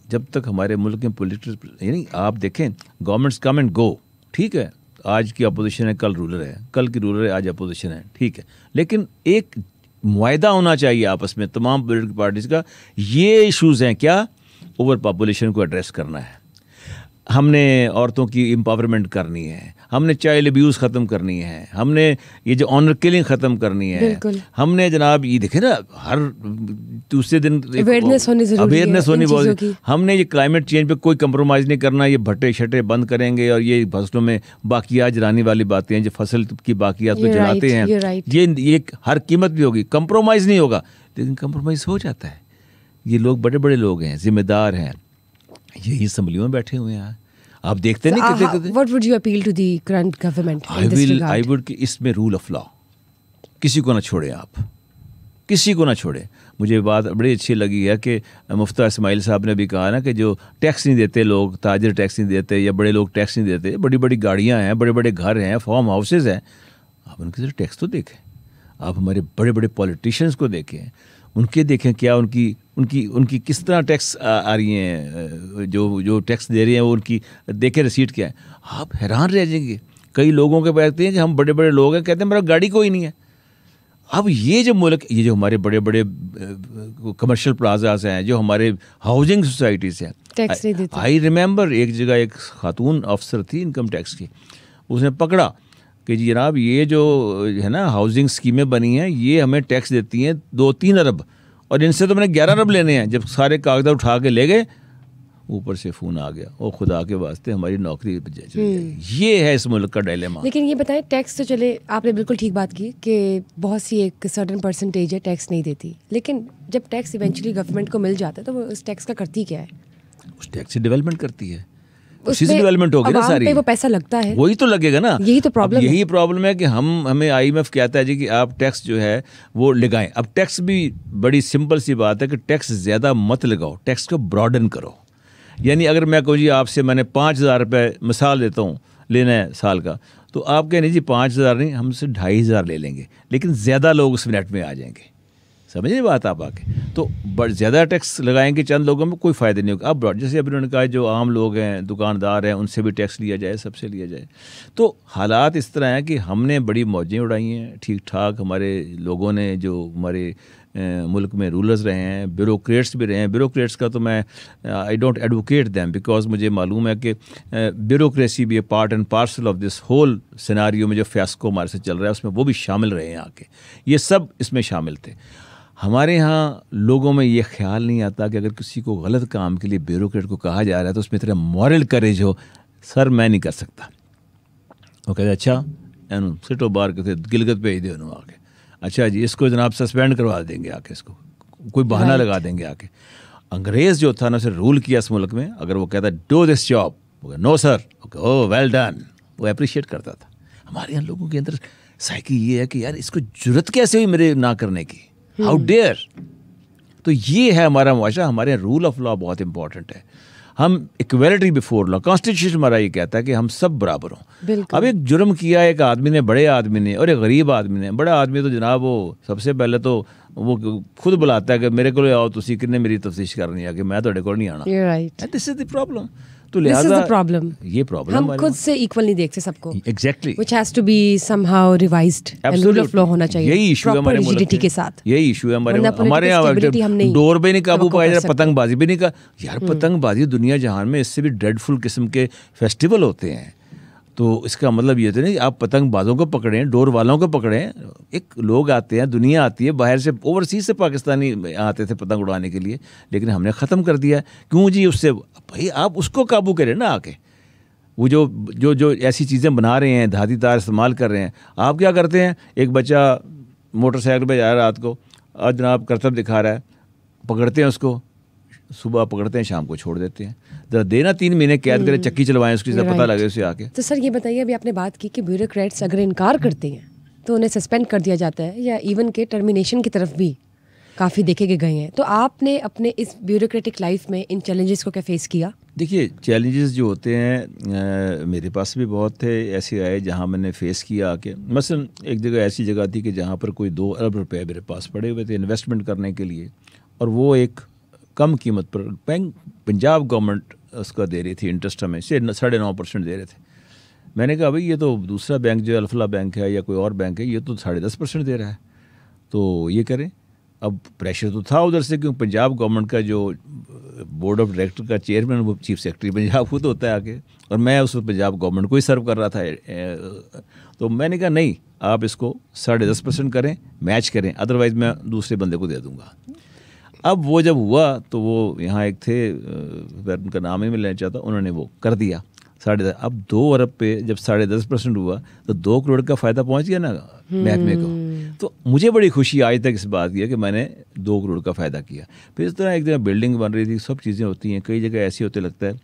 जब तक हमारे मुल्क में पॉलिटिकल, यानी आप देखें गवर्नमेंट्स कम एंड गो, ठीक है, आज की अपोजिशन है कल रूलर है, कल की रूलर है आज अपोजिशन है, ठीक है, लेकिन एक मुआहदा होना चाहिए आपस में तमाम पॉलिटिकल पार्टीज का। ये इशूज़ हैं क्या, ओवर पॉपुलेशन को एड्रेस करना है, हमने औरतों की एम्पावरमेंट करनी है, हमने चाइल्ड अब्यूज़ ख़त्म करनी है, हमने ये जो ऑनर किलिंग ख़त्म करनी है, हमने जनाब ये देखे ना हर दूसरे दिन अवेयरनेस होनी बहुत, हमने ये क्लाइमेट चेंज पे कोई कंप्रोमाइज़ नहीं करना, ये भट्टे शटे बंद करेंगे और ये फसलों में बाकियात जलाने वाली बातें हैं, जो फसल की बाकियात को जलाते हैं, ये हर कीमत भी होगी, कंप्रोमाइज़ नहीं होगा। लेकिन कंप्रोमाइज़ हो जाता है। ये लोग बड़े बड़े लोग हैं, जिम्मेदार हैं, यही असम्बलियों में बैठे हुए हैं, आप देखते नहीं कितने। What would you appeal to the current government in this regard? I would कि इसमें रूल ऑफ लॉ, किसी को ना छोड़े, आप किसी को ना छोड़े। मुझे बात बड़ी अच्छी लगी है कि मुफ्ती इस्माइल साहब ने भी कहा ना कि जो टैक्स नहीं देते लोग, ताजिर टैक्स नहीं देते या बड़े लोग टैक्स नहीं देते, बड़ी बड़ी गाड़ियाँ हैं, बड़े बड़े घर हैं, फार्म हाउसेज हैं, आप उनके तरफ टैक्स तो देखें। आप हमारे बड़े बड़े पॉलिटिशियंस को देखें, उनके देखें क्या उनकी किस तरह टैक्स आ रही हैं, जो टैक्स दे रहे हैं वो उनकी देखें रसीट क्या है, आप हैरान रह जाएंगे। कई लोगों के कहते हैं कि हम बड़े बड़े लोग हैं, कहते हैं मेरा गाड़ी कोई नहीं है। अब ये जो मुल्क, ये जो हमारे बड़े बड़े कमर्शियल प्लाजाज हैं, जो हमारे हाउसिंग सोसाइटीज़ हैं, टैक्स नहीं देते। आई रिमेंबर एक जगह एक खातून अफसर थी इनकम टैक्स की, उसने पकड़ा कि जी जनाब ये जो है ना हाउसिंग स्कीमें बनी हैं, ये हमें टैक्स देती हैं 2-3 अरब और इनसे तो मैंने 11 अरब लेने हैं। जब सारे कागजात उठा के ले गए, ऊपर से फ़ोन आ गया, ओ खुदा के वास्ते हमारी नौकरी। ये है इस मुल्क का डायलेमा। लेकिन ये बताएं, टैक्स तो चले, आपने बिल्कुल ठीक बात की कि बहुत सी एक सर्टेन परसेंटेज है टैक्स नहीं देती, लेकिन जब टैक्स इवेंचुअली गवर्नमेंट को मिल जाता है तो वो उस टैक्स का करती क्या है? उस टैक्स से डेवलपमेंट करती है, उसी से डेवलपमेंट होगी ना सारी, पे वो पैसा लगता है, वही तो लगेगा ना। यही तो प्रॉब्लम है। यही प्रॉब्लम है कि हमें IMF कहता है जी कि आप टैक्स जो है वो लगाएं। अब टैक्स भी बड़ी सिंपल सी बात है कि टैक्स ज़्यादा मत लगाओ, टैक्स को ब्रॉडन करो। यानी अगर मैं कहूँ जी आपसे मैंने 5,000 रुपये मिसाल देता हूँ लेना है साल का, तो आप कहें नहीं जी 5,000 नहीं, हमसे 2,500 ले लेंगे, लेकिन ज़्यादा लोग उस मिनट में आ जाएंगे। समझिए बात आप आके, तो ज़्यादा टैक्स लगाएंगे चंद लोगों में कोई फ़ायदा नहीं होगा। अब जैसे अभी उन्होंने कहा जो आम लोग हैं, दुकानदार हैं, उनसे भी टैक्स लिया जाए, सबसे लिया जाए। तो हालात इस तरह हैं कि हमने बड़ी मौजें उड़ाई हैं, ठीक ठाक हमारे लोगों ने, जो हमारे मुल्क में रूलर्स रहे हैं, ब्यूरोक्रेट्स भी रहे हैं। ब्यूरोक्रेट्स का तो मैं I don't advocate them, because मुझे मालूम है कि ब्यूरोक्रेसी भी a part and parcel of this whole scenario में जो फियास्को हमारे से चल रहा है, उसमें वो भी शामिल रहे हैं आके, ये सब इसमें शामिल थे। हमारे यहाँ लोगों में ये ख्याल नहीं आता कि अगर किसी को गलत काम के लिए ब्यूरोक्रेट को कहा जा रहा है तो उसमें इतना मॉरल करेज हो, सर मैं नहीं कर सकता। वो कहते अच्छा एनु सिटो बार के गिलगत भेज दे उन्होंने आके, अच्छा जी इसको जनाब सस्पेंड करवा देंगे आके, इसको कोई बहाना लगा देंगे आके। अंग्रेज़ जो था ना उसे रूल किया इस मुल्क में, अगर वो कहता do this job, no sir, oh well done, वो अप्रिशिएट करता था। हमारे यहाँ लोगों के अंदर साइकी ये है कि यार इसको जुर्रत कैसे हुई मेरे ना करने की, हाउ डेयर। तो ये है हमारा मुआशरा, हमारे यहाँ रूल ऑफ लॉ बहुत इंपॉर्टेंट है। हम इक्वलिटी बिफोर लॉ, कॉन्स्टिट्यूशन हमारा ये कहता है कि हम सब बराबर हों। अब एक जुर्म किया एक आदमी ने, बड़े आदमी ने, और एक गरीब आदमी ने। बड़ा आदमी तो जनाब वो सबसे पहले तो वो खुद बुलाता है कि मेरे को आओ, तुसी किन्ने मेरी तफ्तीश करनी है कि मैं तो को नहीं आना। This is the problem. तो लिहाजा ये प्रॉब्लम हम खुद से इक्वल नहीं देखते सबको। Exactly, which has to be somehow revised and rule of law होना चाहिए। यही इशू है हमारे मुल्क के साथ, यही इशू है हमारे यहाँ। डोर पे नहीं काबू पाया जाए, पतंगबाजी भी नहीं का यार, पतंगबाजी दुनिया जहान में इससे भी ड्रेडफुल किस्म के फेस्टिवल होते हैं। तो इसका मतलब ये तो नहीं आप पतंगबाजों को पकड़ें, डोर वालों को पकड़ें। एक लोग आते हैं, दुनिया आती है बाहर से, ओवरसीज से पाकिस्तानी आते थे पतंग उड़ाने के लिए, लेकिन हमने ख़त्म कर दिया। क्यों जी? उससे भाई आप उसको काबू करें ना आके। वो जो जो जो ऐसी चीज़ें बना रहे हैं, धाती तार इस्तेमाल कर रहे हैं, आप क्या करते हैं? एक बच्चा मोटरसाइकिल पर जा रहा है रात को, और जनाब करतब दिखा रहा है, पकड़ते हैं उसको, सुबह पकड़ते हैं, शाम को छोड़ देते हैं। जरा देना 3 महीने कैद करें, चक्की चलवाएं, उसकी पता लगे उसे आके। तो सर ये बताइए, अभी आपने बात की कि ब्यूरोक्रेट्स अगर इनकार करते हैं तो उन्हें सस्पेंड कर दिया जाता है, या इवन के टर्मिनेशन की तरफ भी काफ़ी देखे गए हैं। तो आपने अपने इस ब्यूरोक्रेटिक लाइफ में इन चैलेंजेस को क्या फेस किया? देखिए, चैलेंजेस जो होते हैं मेरे पास भी बहुत थे, ऐसे आए जहाँ मैंने फ़ेस किया आके। मसलन एक जगह ऐसी जगह थी कि जहाँ पर कोई 2 अरब रुपए मेरे पास पड़े हुए थे इन्वेस्टमेंट करने के लिए, और वो एक कम कीमत पर पंजाब गवर्नमेंट उसका दे रही थी, इंटरेस्ट हमें से 9.5% दे रहे थे। मैंने कहा भाई ये तो दूसरा बैंक जो अल्फला बैंक है या कोई और बैंक है, ये तो 10.5% दे रहा है, तो ये करें। अब प्रेशर तो था उधर से, क्योंकि पंजाब गवर्नमेंट का जो बोर्ड ऑफ डायरेक्टर का चेयरमैन वो चीफ सेक्रेटरी पंजाब खुद होता है आगे, और मैं उस पंजाब गवर्नमेंट को ही सर्व कर रहा था। तो मैंने कहा नहीं, आप इसको 10.5% करें, मैच करें, अदरवाइज़ मैं दूसरे बंदे को दे दूँगा। अब वो जब हुआ तो वो यहाँ एक थे, उनका नाम ही मैं लेना चाहता, उन्होंने वो कर दिया 10.5। अब 2 अरब पे जब 10.5% हुआ तो 2 करोड़ का फ़ायदा पहुँच गया ना महकमे को। तो मुझे बड़ी खुशी आज तक इस बात की है कि मैंने 2 करोड़ का फ़ायदा किया। फिर इस तरह एक जगह बिल्डिंग बन रही थी, सब चीज़ें होती हैं। कई जगह ऐसी होते लगता है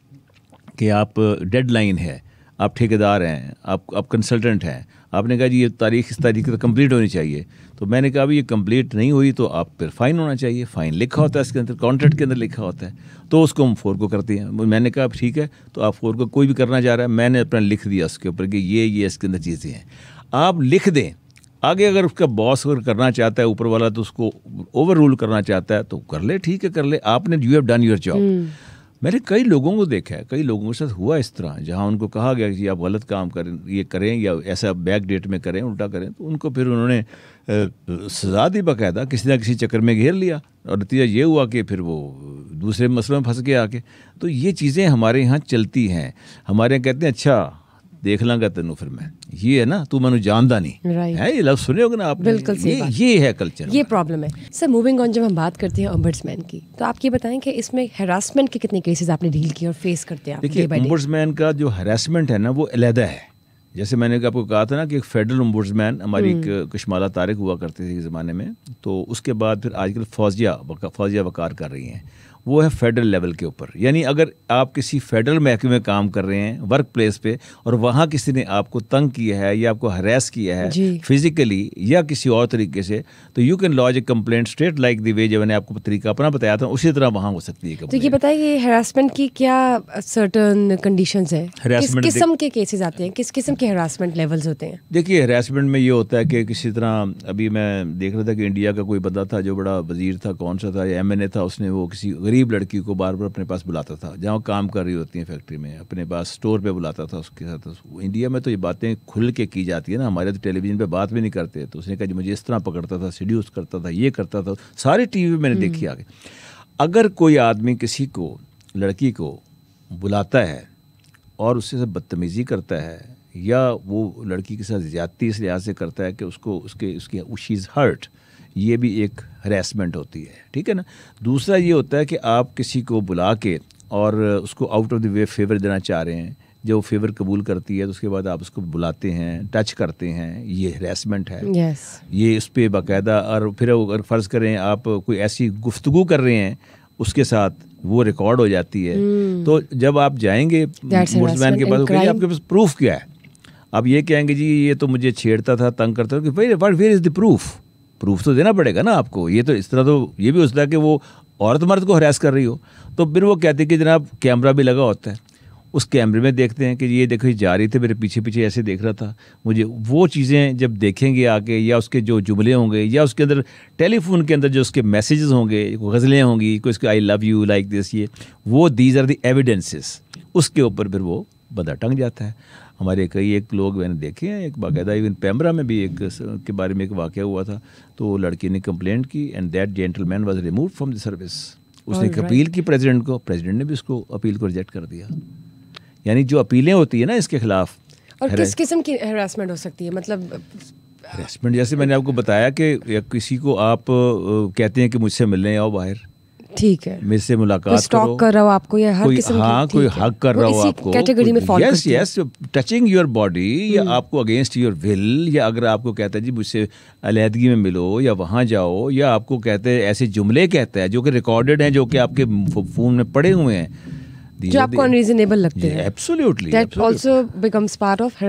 कि आप डेडलाइन है, आप ठेकेदार हैं, आप कंसल्टेंट हैं, आपने कहा जी ये तारीख इस तारीख तक कंप्लीट होनी चाहिए, तो मैंने कहा भी ये कंप्लीट नहीं हुई तो आप फिर फ़ाइन होना चाहिए। फ़ाइन लिखा होता है इसके अंदर, कॉन्ट्रैक्ट के अंदर लिखा होता है, तो उसको हम 4 को करते हैं। मैंने कहा ठीक है, तो आप 4 को कोई भी करना चाह रहा है, मैंने अपना लिख दिया उसके ऊपर कि ये इसके अंदर चीज़ें हैं, आप लिख दें। आगे अगर उसका बॉस अगर करना चाहता है ऊपर वाला, तो उसको ओवर रूल करना चाहता है तो कर ले, ठीक है कर ले, आपने you have done your job. मैंने कई लोगों को देखा है, कई लोगों के साथ हुआ इस तरह, जहाँ उनको कहा गया कि आप गलत काम करें, ये करें या ऐसा बैक डेट में करें, उल्टा करें, तो उनको फिर उन्होंने सजा दी बाकायदा, किसी ना किसी चक्कर में घेर लिया, और नतीजा ये हुआ कि फिर वो दूसरे मसलों में फंस गया आके। तो ये चीज़ें हमारे यहाँ चलती हैं। हमारे यहाँ कहते हैं अच्छा देख लांगा तेनू, फिर मैं ये है ना तू मैनू जानदा नहीं है, ये लफ्ज़ सुने होगे ना आपने। बिल्कुल सही बात। ये है कल्चर, ये प्रॉब्लम है। सर मूविंग ऑन, जब हम बात करते हैं ओम्बड्समैन की, तो आप ये बताएं कि इसमें हैरासमेंट के कितने केसेस आपने डील किए और फेस करते हैं? देखिए, ओम्बड्समैन का जो हैरासमेंट है ना वो अलहदा है। जैसे मैंने आपको कहा था ना कि एक फेडरल ओम्बड्समैन हमारी कशमाला तारिक हुआ करती थी ज़माने में, तो उसके बाद फिर आजकल फौजिया वकार कर रही हैं, वो है फेडरल लेवल के ऊपर। यानी अगर आप किसी फेडरल महकमे में काम कर रहे हैं वर्क प्लेस पे, और वहाँ किसी ने आपको तंग किया है या आपको हरेस किया है फिजिकली या किसी और तरीके से, तो you can lodge a complaint straight like the way जो मैंने आपको तरीका अपना बताया था, उसी तरह वहाँ हो सकती है। तो ये बताइए हरासमेंट की क्या सर्टेन कंडीशंस है, किस किस्म के केसेस आते हैं, किस किस्म के हरासमेंट लेवल्स होते हैं? देखिए, हरासमेंट में ये होता है कि किसी तरह, अभी मैं देख रहा था कि इंडिया का कोई बंदा था जो बड़ा वजीर था, कौन सा था, या MNA था, उसने वो किसी गरीब लड़की को बार बार अपने पास बुलाता था, जहाँ काम कर रही होती है फैक्ट्री में, अपने पास स्टोर पे बुलाता था उसके साथ। इंडिया में तो ये बातें खुल के की जाती है ना, हमारे तो टेलीविज़न पे बात भी नहीं करते। तो उसने कहा मुझे इस तरह पकड़ता था, सीड्यूस करता था, ये करता था, सारी टीवी में मैंने देखी आगे। अगर कोई आदमी किसी को, लड़की को बुलाता है और उससे बदतमीज़ी करता है, या वो लड़की के साथ ज़्यादती इस लिहाज से करता है कि उसको उसकी शी इज़ हर्ट, ये भी एक हरेसमेंट होती है, ठीक है ना। दूसरा ये होता है कि आप किसी को बुला के और उसको out of the way favour देना चाह रहे हैं, जो फेवर कबूल करती है तो उसके बाद आप उसको बुलाते हैं, टच करते हैं, ये हरेसमेंट है। yes. ये उस पर बाकायदा, और फिर अगर फ़र्ज़ करें आप कोई ऐसी गुफ्तगू कर रहे हैं उसके साथ, वो रिकॉर्ड हो जाती है। तो जब आप जाएंगे मुल्ज़मैन के पास, आपके पास प्रूफ क्या है? आप ये कहेंगे जी ये तो मुझे छेड़ता था, तंग करता था, कि भाई where is the proof? Proof तो देना पड़ेगा ना आपको। ये तो इस तरह तो ये भी हो सकता है कि वो औरत मर्द को हरास कर रही हो। तो फिर वो कहते हैं कि जनाब कैमरा भी लगा होता है, उस कैमरे में देखते हैं कि ये देखो ये जा रही थी, मेरे पीछे पीछे ऐसे देख रहा था मुझे। वो चीज़ें जब देखेंगे आके, या उसके जो जुमले होंगे, या उसके अंदर टेलीफोन के अंदर जो उसके मैसेजेस होंगे, गज़लें होंगी, कोई उसके I love you like this, ये वो दीज आर द एविडेंसेस। उसके ऊपर फिर वो बंदा टंग जाता है। हमारे कई एक लोग मैंने देखे हैं, एक बाकायदा इवन पैमरा में भी एक के बारे में एक वाक़या हुआ था। तो लड़की ने कंप्लेंट की and that gentleman was removed from the service. उसने एक अपील की प्रेसिडेंट को, प्रेसिडेंट ने भी उसको अपील को रिजेक्ट कर दिया। यानी जो अपीलें होती है ना इसके खिलाफ। और किस किस्म की हरासमेंट हो सकती है? मतलब हरासमेंट जैसे मैंने आपको बताया कि किसी को आप कहते हैं कि मुझसे मिलने आओ बाहर, ठीक है, मेरे से मुलाकात करो, कर रहा हो आपको, या हर किस्म हाँ कोई हक कर रहा हो आपको, कैटेगरी में फॉल करती है। यस, टचिंग योर बॉडी, या आपको अगेंस्ट योर विल, या अगर आपको कहता है जी मुझसे अलहदगी में मिलो या वहाँ जाओ, या आपको कहते हैं ऐसे जुमले कहता है जो कि रिकॉर्डेड हैं, जो कि आपके फ़ोन में पड़े हुए हैं, जो आपको अनरीजनेबल लगते हैं। Absolutely, that also becomes part of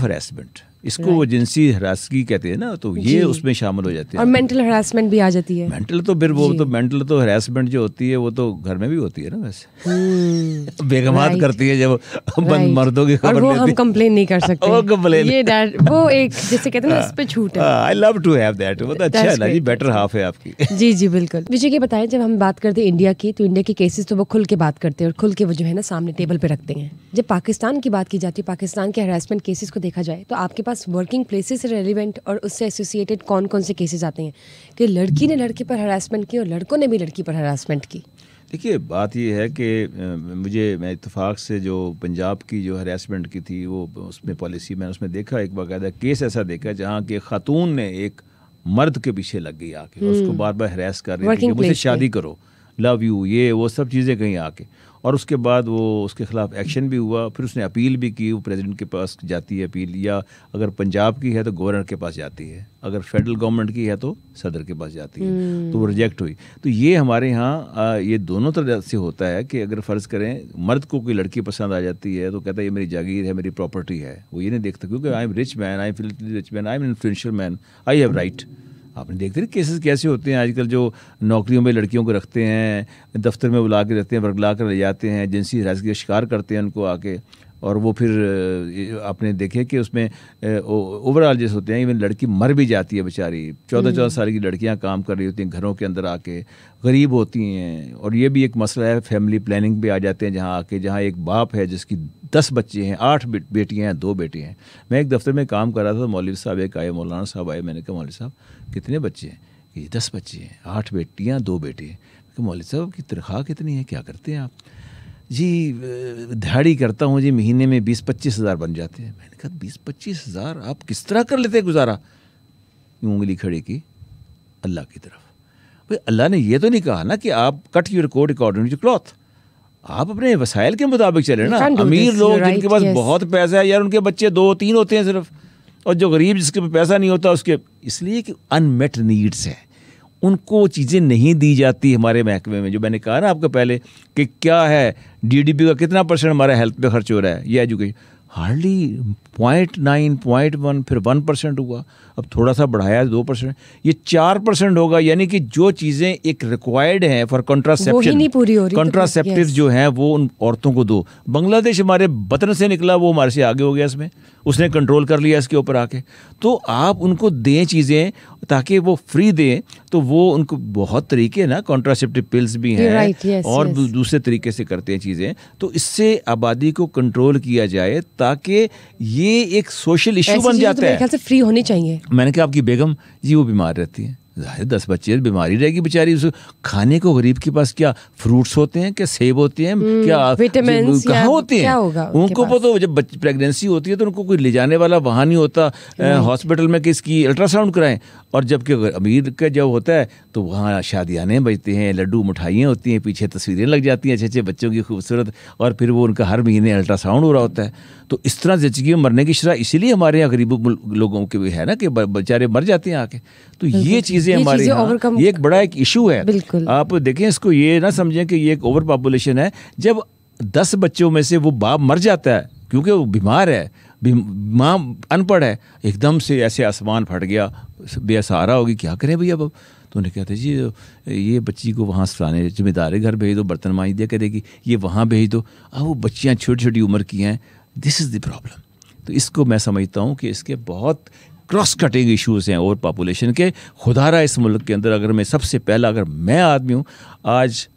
harassment. इसको वो जिनसी हरासगी कहते हैं ना, तो ये उसमें शामिल हो जाते हैं। और मेंटल हरासमेंट भी आ जाती है। मेंटल तो फिर वो तो मेंटल तो हरासमेंट जो होती है वो तो घर में भी होती है ना वैसे। बेगमात करती है जब मर्दों की खबर, और वो हम कंप्लेन नहीं कर सकते। वो कंप्लेन, ये वो एक जैसे कहते हैं ना, इस पे छूट है। I love to have that. वो तो अच्छा है ना जी, बेटर हाफ है आपकी। जी जी बिल्कुल। विजय के बताएं, जब हम बात करते हैं इंडिया की, तो इंडिया के केसेस तो वो खुल के बात करते हैं और खुल के वो जो है ना सामने टेबल पे रखते हैं। जब पाकिस्तान की बात की जाती है, पाकिस्तान के हरासमेंट केसेस को देखा जाए, तो आपके पास वर्किंग प्लेसेस से रेलिवेंट और उससे एसोसिएटेड कौन कौन से केसेस आते हैं कि लड़की ने लड़के पर हरासमेंट की और लड़कों ने भी लड़की पर हरासमेंट की? देखिए बात ये है कि मैं इत्तेफाक से जो पंजाब की जो हरासमेंट की थी, वो उसमें पॉलिसी मैंने उसमें देखा, एक बाकायदा केस ऐसा देखा जहाँ के खातून ने एक मर्द के पीछे लग गई आके, उसको बार बार हरास कर रही थी कि मुझसे शादी करो, लव यू, ये वो सब चीज़ें कहीं आके। और उसके बाद वो उसके ख़िलाफ़ एक्शन भी हुआ, फिर उसने अपील भी की, वो प्रेसिडेंट के पास जाती है अपील, या अगर पंजाब की है तो गवर्नर के पास जाती है, अगर फेडरल गवर्नमेंट की है तो सदर के पास जाती है, तो वो रिजेक्ट हुई। तो ये हमारे यहाँ ये दोनों तरह से होता है कि अगर फ़र्ज़ करें मर्द को कोई लड़की पसंद आ जाती है तो कहता है ये मेरी जागीर है, मेरी प्रॉपर्टी है, वो ये नहीं देखता क्योंकि I am rich man, I feel rich man, I am influential man, I have right. आपने देखते हैं केसेस कैसे होते हैं आजकल, जो नौकरियों में लड़कियों को रखते हैं, दफ्तर में बुला के रखते हैं, वर्गला कर ले जाते हैं, जिनसी हरासगी का शिकार करते हैं उनको आके, और वो फिर आपने देखे कि उसमें ओवरऑल जैसे होते हैं, इवन लड़की मर भी जाती है बेचारी। 14-14 साल की लड़कियां काम कर रही होती हैं घरों के अंदर आके, गरीब होती हैं। और ये भी एक मसला है, फैमिली प्लानिंग पे आ जाते हैं जहाँ आके, जहाँ एक बाप है जिसकी 10 बच्चे हैं, 8 बेटियाँ हैं, 2 बेटे हैं। मैं एक दफ्तर में काम कर रहा था, मौलवी साहब एक आए, मौलाना साहब आए, मैंने कहा मौलवी साहब कितने बच्चे हैं? ये 10 बच्चे हैं, 8 बेटियाँ, 2 बेटे हैं। मौलवी साहब की तनख्वाह कितनी है, क्या करते हैं आप? जी दिहाड़ी करता हूँ जी, महीने में 20-25 हज़ार बन जाते हैं। मैंने कहा 20-25 हज़ार आप किस तरह कर लेते हैं गुजारा? उंगली खड़ी की अल्लाह की तरफ। भाई अल्लाह ने ये तो नहीं कहा ना कि आप cut your coat according to cloth, आप अपने वसाइल के मुताबिक चले ना। अमीर लोग जिनके पास बहुत पैसा है यार, उनके बच्चे 2-3 होते हैं सिर्फ, और जो गरीब जिसके पास पैसा नहीं होता उसके, इसलिए कि अनमेट नीड्स है, उनको चीज़ें नहीं दी जाती हमारे महकमे में। जो मैंने कहा ना आपको पहले कि क्या है जीडीपी का कितना % हमारा हेल्थ पे खर्च हो रहा है, ये एजुकेशन, हार्डली 0.9, 0.1, फिर 1% हुआ, अब थोड़ा सा बढ़ाया 2%, ये 4% होगा। यानी कि जो चीज़ें एक रिक्वायर्ड हैं फॉर कंट्रासेप्शन, कंट्रासेप्टिव जो हैं वो उन औरतों को दो। बांग्लादेश हमारे वतन से निकला, वो हमारे से आगे हो गया इसमें, उसने कंट्रोल कर लिया इसके ऊपर आके। तो आप उनको दें चीज़ें ताकि वो फ्री दें, तो वो उनको बहुत तरीके ना, कॉन्ट्रासेप्टिव पिल्स भी हैं और दूसरे तरीके से करते हैं चीज़ें। तो इससे आबादी को कंट्रोल किया जाए ताकि ये एक सोशल इशू बन जाता है। मेरे ख्याल से फ्री होनी चाहिए। मैंने कहा आपकी बेगम जी वो बीमार रहती है, जाहिर 10 बच्चे बीमारी रहेगी बेचारी। उसको खाने को गरीब के पास क्या फ्रूट्स होते हैं, क्या सेब होते हैं, क्या विटामिन्स कहाँ होते हैं? उनको पता जब प्रेगनेंसी होती है तो उनको कोई ले जाने वाला वहाँ नहीं होता हॉस्पिटल में कि इसकी अल्ट्रासाउंड कराएं। और जबकि अमीर का जब होता है तो वहाँ शादियाने बजते हैं, लड्डू मिठाइयाँ होती हैं, पीछे तस्वीरें लग जाती हैं अच्छे अच्छे बच्चों की खूबसूरत, और फिर वो उनका हर महीने अल्ट्रासाउंड हो रहा होता है। तो इस तरह ज़िंदगी में मरने की शरह इसीलिए हमारे यहाँ गरीब लोगों के है ना कि बेचारे मर जाते हैं आके। तो ये चीज़ें हमारे यहाँ ये एक बड़ा एक इशू है। आप देखें इसको, ये ना समझें कि ये एक ओवर पॉपुलेशन है। जब 10 बच्चों में से वो बाप मर जाता है क्योंकि वो बीमार है, माँ अनपढ़ है, एकदम से ऐसे आसमान फट गया, बेसहारा होगी, क्या करें भैया अब? तो उन्हें कहते जी ये बच्ची को वहाँ सराने जिम्मेदारी घर भेज दो, बर्तन मांज दिया करेगी, ये वहाँ भेज दो। अब वो बच्चियाँ छोटी छोटी उम्र की हैं। This is the problem. तो इसको मैं समझता हूँ कि इसके बहुत क्रॉस कटिंग इश्यूज़ हैं ओवर पॉपुलेशन के। खुदारा इस मुल्क के अंदर अगर मैं सबसे पहला, अगर मैं आदमी हूँ आज,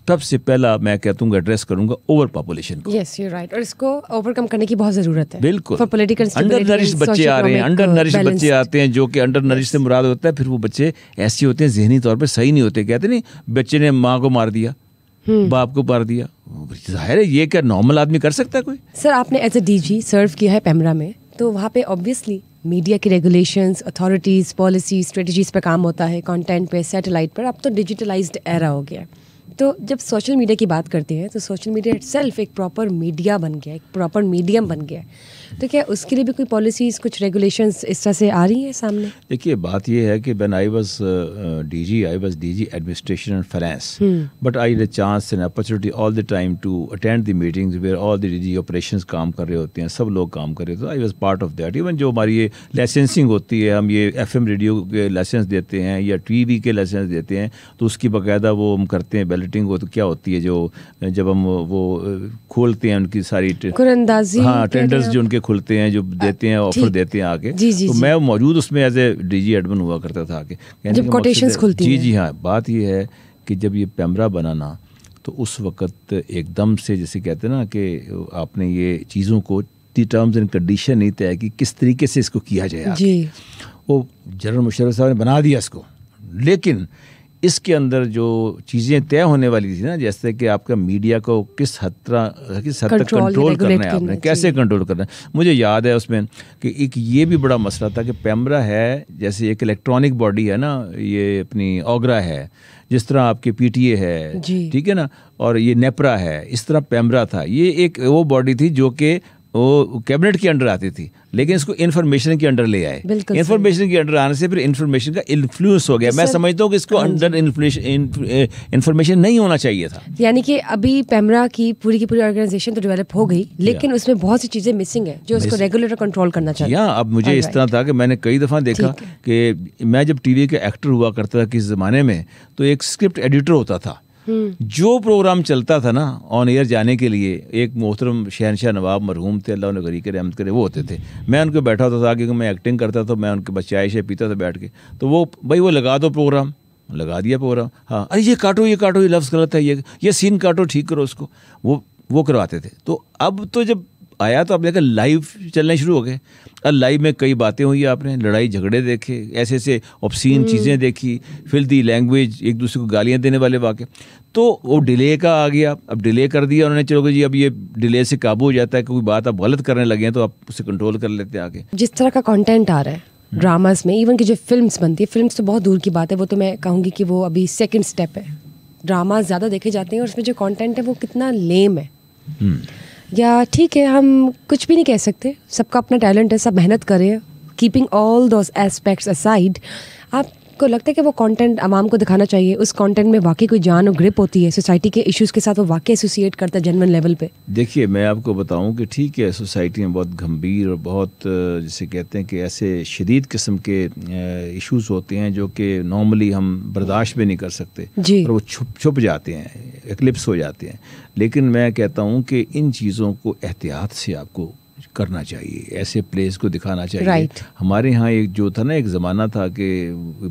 सबसे पहला मैं कहता हूँ एड्रेस करूंगा ओवर पॉपुलेशन को। Yes you right. और इसको ओवरकम करने की बहुत ज़रूरत है। बिल्कुल। फॉर पॉलिटिकल अंडर नरिश बच्चे आ रहे हैं, अंडर नरिश बच्चे आते हैं, जो कि अंडर नरिश से मुराद होता है फिर वो बच्चे ऐसे होते हैं जहनी तौर पे सही नहीं होते। कहते नहीं बच्चे ने माँ को मार दिया, बाप को मार दिया, जाहिर है ये क्या नॉर्मल आदमी कर सकता है कोई? सर आपने एज ए डीजी सर्व किया है पेमरा में, तो वहाँ पे ऑब्वियसली मीडिया की रेगुलेशंस, अथॉरिटीज़, पॉलिसी, स्ट्रेटजीज पे काम होता है, कंटेंट पे, सैटेलाइट पर। अब तो डिजिटलाइज्ड एरा हो गया है। तो जब सोशल मीडिया की बात करते हैं तो सोशल मीडिया इटसेल्फ एक प्रॉपर मीडिया बन गया, एक प्रॉपर मीडियम बन गया है। तो क्या उसके लिए भी कोई पॉलिसीज़, कुछ रेगुलेशंस इस तरह से आ रही हैं सामने? देखिए बात ये है कि when I was DG administration and finance, but I had a chance and opportunity all the time to attend the meetings where all the DG operations काम कर रहे होते हैं, सब लोग काम कर रहे होते हैं। I was part of that. Even जो हमारी ये लाइसेंसिंग होती है, हम ये FM रेडियो के लाइसेंस देते हैं या TV के लाइसेंस देते हैं, तो उसकी बाकायदा वो हम करते हैं बैलेटिंग। वो तो क्या होती है जो जब हम वो खोलते हैं उनकी सारी टेंडर्स जो उनके खुलते हैं, जो देते हैं, ऑफर देते हैं आके। तो मैं मौजूद उसमें एज ए डीजी एडमिन हुआ करता था आके, जब कोटेशंस खुलती हैं। जी हाँ। बात ये है कि जब ये पेमरा बना ना, तो उस वक्त एकदम से जैसे कहते हैं ना कि आपने ये चीज़ों को टर्म्स एंड कंडीशन नहीं तय की किस तरीके से इसको किया जाए जी। वो जनरल मुशर्रफ साहब ने बना दिया इसको, लेकिन इसके अंदर जो चीज़ें तय होने वाली थी ना, जैसे कि आपका मीडिया को किस हद तक कंट्रोल करना है, आपने कैसे कंट्रोल करना है। मुझे याद है उसमें कि एक ये भी बड़ा मसला था कि पेमरा है जैसे एक इलेक्ट्रॉनिक बॉडी है ना, ये अपनी ओगरा है, जिस तरह आपके PTA है, ठीक है ना, और ये नेपरा है, इस तरह पेमरा था। ये एक वो बॉडी थी जो कि वो कैबिनेट के अंडर आती थी, लेकिन इसको इन्फॉर्मेशन के अंडर ले आए। इन्फॉर्मेशन के अंडर आने से फिर इन्फॉर्मेशन का इन्फ्लुएंस हो गया। मैं समझता हूँ कि इसको अंडर इन्फॉर्मेशन नहीं होना चाहिए था। यानी कि अभी पेमरा की पूरी ऑर्गेनाइजेशन तो डेवलप हो गई, लेकिन उसमें बहुत सी चीज़ें मिसिंग है जो उसको रेगुलेटर कंट्रोल करना चाहिए। अब मुझे इस तरह था कि मैंने कई दफ़ा देखा कि मैं जब TV के एक्टर हुआ करता था किस ज़माने में, तो एक स्क्रिप्ट एडिटर होता था। जो प्रोग्राम चलता था ना ऑन एयर जाने के लिए, एक मोहतरम शहनशाह नवाब मरहूम थे, अल्लाह उन्हें गनी करे रहमत करे, वो होते थे। मैं उनको बैठा होता था, क्योंकि मैं एक्टिंग करता था, मैं उनके बस चाय पीता था बैठ के। तो वो भाई वो लगा दो प्रोग्राम, लगा दिया प्रोग्राम। हाँ, अरे ये काटो ये लफ्ज़ गलत है, ये सीन काटो, ठीक करो उसको, वो करवाते थे। तो अब तो जब आया तो आपने देखा लाइव चलने शुरू हो गए। अब लाइव में कई बातें हुई, आपने लड़ाई झगड़े देखे, ऐसे ऐसे ऑब्सीन चीज़ें देखी, फिल्दी लैंग्वेज, एक दूसरे को गालियां देने वाले वाक़े। तो वो डिले का आ गया, अब डिले कर दिया उन्होंने, चलो जी अब ये डिले से काबू हो जाता है, कोई बात आप गलत करने लगे हैं तो आप उसे कंट्रोल कर लेते हैं आगे। जिस तरह का कंटेंट आ रहा है ड्रामास में, इवन की जो फिल्म्स बनती है, फिल्म्स तो बहुत दूर की बात है, वो तो मैं कहूँगी कि वो अभी सेकेंड स्टेप है। ड्रामा ज़्यादा देखे जाते हैं और उसमें जो कॉन्टेंट है वो कितना लेम है। या ठीक है, हम कुछ भी नहीं कह सकते, सबका अपना टैलेंट है, सब मेहनत करें। Keeping all those aspects aside, आपको लगता है कि वो कंटेंट आवाम को दिखाना चाहिए, उस कंटेंट में वाकई कोई जान और ग्रिप होती है, सोसाइटी के इश्यूज़ के साथ वो वाकई एसोसिएट करता है जेन्युइन लेवल पे? देखिए, मैं आपको बताऊं कि ठीक है, सोसाइटी में बहुत गंभीर और बहुत जिसे कहते हैं कि ऐसे शदीद किस्म के इश्यूज़ होते हैं जो कि नॉर्मली हम बर्दाश्त भी नहीं कर सकते और वो छुप जाते हैं, एक्लिप्स हो जाते हैं। लेकिन मैं कहता हूँ कि इन चीज़ों को एहतियात से आपको करना चाहिए, ऐसे प्लेस को दिखाना चाहिए। Right. हमारे यहाँ एक जो था ना, एक ज़माना था कि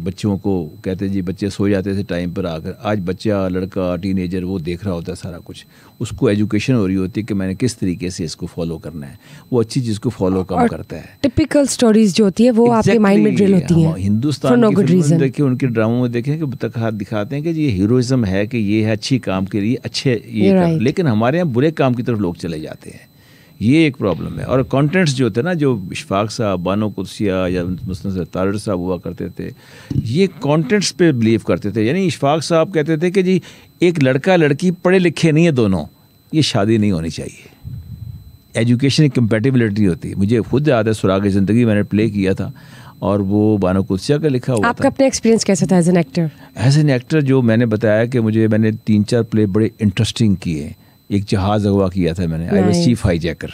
बच्चों को कहते जी बच्चे सो जाते थे टाइम पर आकर। आज बच्चा, लड़का, टीनेजर वो देख रहा होता है सारा कुछ, उसको एजुकेशन हो रही होती है कि मैंने किस तरीके से इसको फॉलो करना है। वो अच्छी चीज़ को फॉलो कम करता है। टिपिकल स्टोरीज जो होती है वो आपके माइंड में ड्रिल होती हैं। हिंदुस्तान की फिल्मों में देखिए, उनके ड्रामों में देखें कि दिखाते हैं कि ये हीरोइज्म है कि ये है अच्छी काम के लिए अच्छे ये कर, लेकिन हमारे यहाँ बुरे काम की तरफ लोग चले जाते हैं। ये एक प्रॉब्लम है। और कंटेंट्स जो थे ना, जो इशफाक साहब, बानो कुदसिया या मुस्तफा तारड़ साहब हुआ करते थे, ये कंटेंट्स पे बिलीव करते थे। यानी इशफाक साहब कहते थे कि जी एक लड़का लड़की पढ़े लिखे नहीं है दोनों, ये शादी नहीं होनी चाहिए। एजुकेशन कंपैटिबिलिटी होती है। मुझे खुद याद है सुराग ज़िंदगी मैंने प्ले किया था और वो बानो कुदसिया का लिखा हुआ आपका अपना एक्सपीरियंस कैसा था as an actor? As an actor जो मैंने बताया कि मैंने 3-4 प्ले बड़े इंटरेस्टिंग किए। एक जहाज़ अगवा किया था मैंने, I was chief hijacker,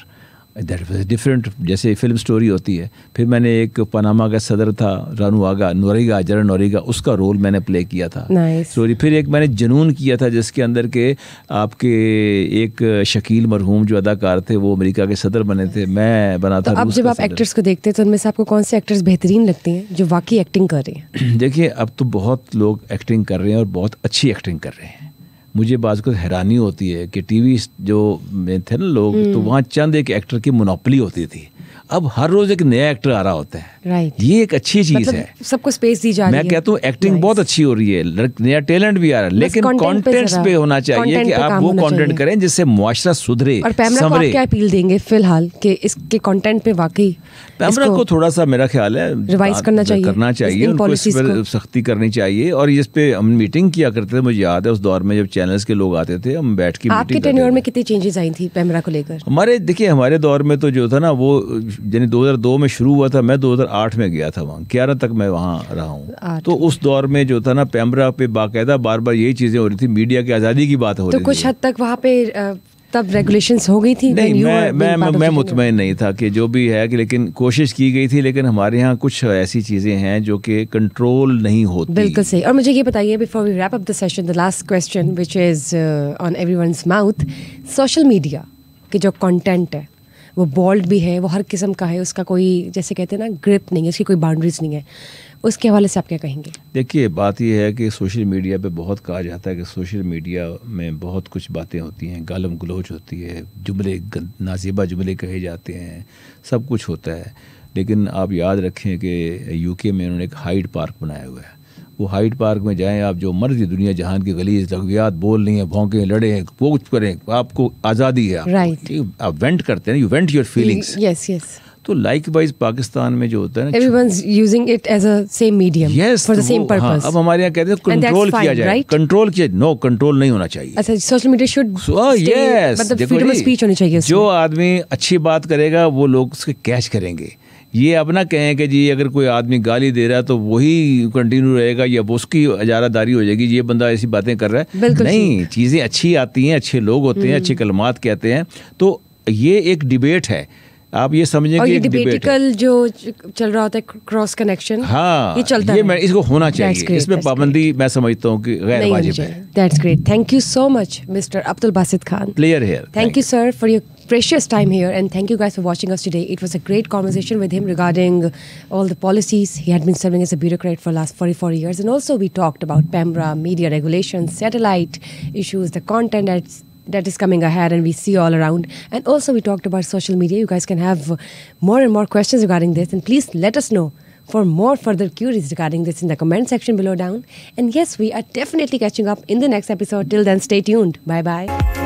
that was different, जैसे फिल्म स्टोरी होती है। फिर मैंने एक पनामा का सदर था रानुआगा नोरिगा, जनरल नोरिगा, उसका रोल मैंने प्ले किया था स्टोरी। फिर एक मैंने जुनून किया था जिसके अंदर के आपके एक शकील मरहूम जो अदाकार थे वो अमेरिका के सदर बने थे, मैं बना था। अब जब आप एक्टर्स को देखते हैं तो उनमें से आपको कौन से एक्टर्स बेहतरीन लगते हैं जो वाकई एक्टिंग कर रहे हैं? देखिए, अब तो बहुत लोग एक्टिंग कर रहे हैं और बहुत अच्छी एक्टिंग कर रहे हैं। मुझे बाज़ को हैरानी होती है कि टीवी जो में थे ना लोग, तो वहाँ चंद एक एक्टर की मोनोपोली होती थी। अब हर रोज एक नया एक्टर आ रहा होता है। Right. ये एक अच्छी चीज है, सबको स्पेस दी जा रही है। मैं कहता हूँ एक्टिंग बहुत अच्छी हो रही है, नया टैलेंट भी आ रहा है, लेकिन कंटेंट्स पे होना चाहिए कि आप वो कंटेंट करें जिससे मुआशरा सुधरे, और पैमरा को आप क्या अपील देंगे फिलहाल कि इसके कंटेंट पे वाकई पैमरा को थोड़ा सा मेरा ख्याल है रिवाइज करना चाहिए, उनको इस पर सख्ती करनी चाहिए। और इस पे हम मीटिंग किया करते थे, मुझे याद है उस दौर में जब चैनल्स के लोग आते थे, हम बैठ के आपके टेन्योर में कितनी चेंजेस आई थी पैमरा को लेकर? हमारे दौर में तो जो था ना वो यानी 2002 में शुरू हुआ था, मैं 2008 में गया था वहाँ, 11 तक मैं वहाँ रहा हूँ। तो उस दौर में जो था ना पैमरा पे बाकायदा बार बार यही चीजें हो रही थी, मीडिया की आज़ादी की बात हो रही थी। तो कुछ हद तक वहाँ पे तब रेगुलेशंस हो गई थी? नहीं, मैं मुतमईन नहीं था कि जो भी है कि, लेकिन कोशिश की गई थी। लेकिन हमारे यहाँ कुछ ऐसी चीज़ें हैं जो कि कंट्रोल नहीं होती। बिल्कुल सही। और मुझे ये बताइए before we wrap up the session, the last question which is on everyone's mouth, social media के जो कंटेंट है वो बोल्ड भी है, वो हर किस्म का है, उसका कोई जैसे कहते हैं ना ग्रिप नहीं है, उसकी कोई बाउंड्रीज नहीं है, उसके हवाले से आप क्या कहेंगे? देखिए, बात यह है कि सोशल मीडिया पे बहुत कहा जाता है कि सोशल मीडिया में बहुत कुछ बातें होती हैं, गालम गलोच होती है, जुमले नाज़ेबा जुमले कहे जाते हैं, सब कुछ होता है। लेकिन आप याद रखें कि यूके में उन्होंने एक हाइड पार्क बनाया हुआ है। वो हाइड पार्क में जाएं आप, जो मर्जी दुनिया जहान की गली लघवियात बोल रही हैं, भौंकें, लड़े, वो कुछ करें, आपको आज़ादी है। आप वेंट करते हैं, you went your feelings. Yes. तो लाइकवाइज पाकिस्तान में जो होता है ना, everyone's using it as a same medium for the same purpose। अब हमारे यहाँ कहते हैं कंट्रोल किया जाए, कंट्रोल किया, नो कंट्रोल नहीं होना चाहिए। अच्छा, सोशल मीडिया शुड मतलब फ्रीडम ऑफ स्पीच होनी चाहिए। जो आदमी अच्छी बात करेगा वो लोग उसके कैच करेंगे। ये अब ना कहें कि जी अगर कोई आदमी गाली दे रहा है तो वही कंटिन्यू रहेगा या वो उसकी इजारादारी हो जाएगी, ये बंदा ऐसी बातें कर रहा है। नहीं, चीज़ें अच्छी आती हैं, अच्छे लोग होते हैं, अच्छे कलमात कहते हैं। तो ये एक डिबेट है, आप ये समझें कि एक डिबेट है। जो चल रहा होता है क्रॉस कनेक्शन, हाँ, ये चलता है, इसको होना चाहिए, इसमें पाबंदी मैं समझता हूँ कि गैर वाजिब है। That's great. Thank you so much, Mr. Abdul Basit Khan. Player here. Thank you, sir, for your precious time here, and thank you guys for watching us today. It was a great conversation with him regarding all the policies. He had been serving as a bureaucrat for the last 44 years, and also we talked about PEMRA, media regulations, satellite issues, the content that is coming ahead and we see all around. And also we talked about social media. You guys can have more and more questions regarding this, and please let us know for more further queries regarding this in the comment section below down. And yes, we are definitely catching up in the next episode. Till then, stay tuned. Bye bye.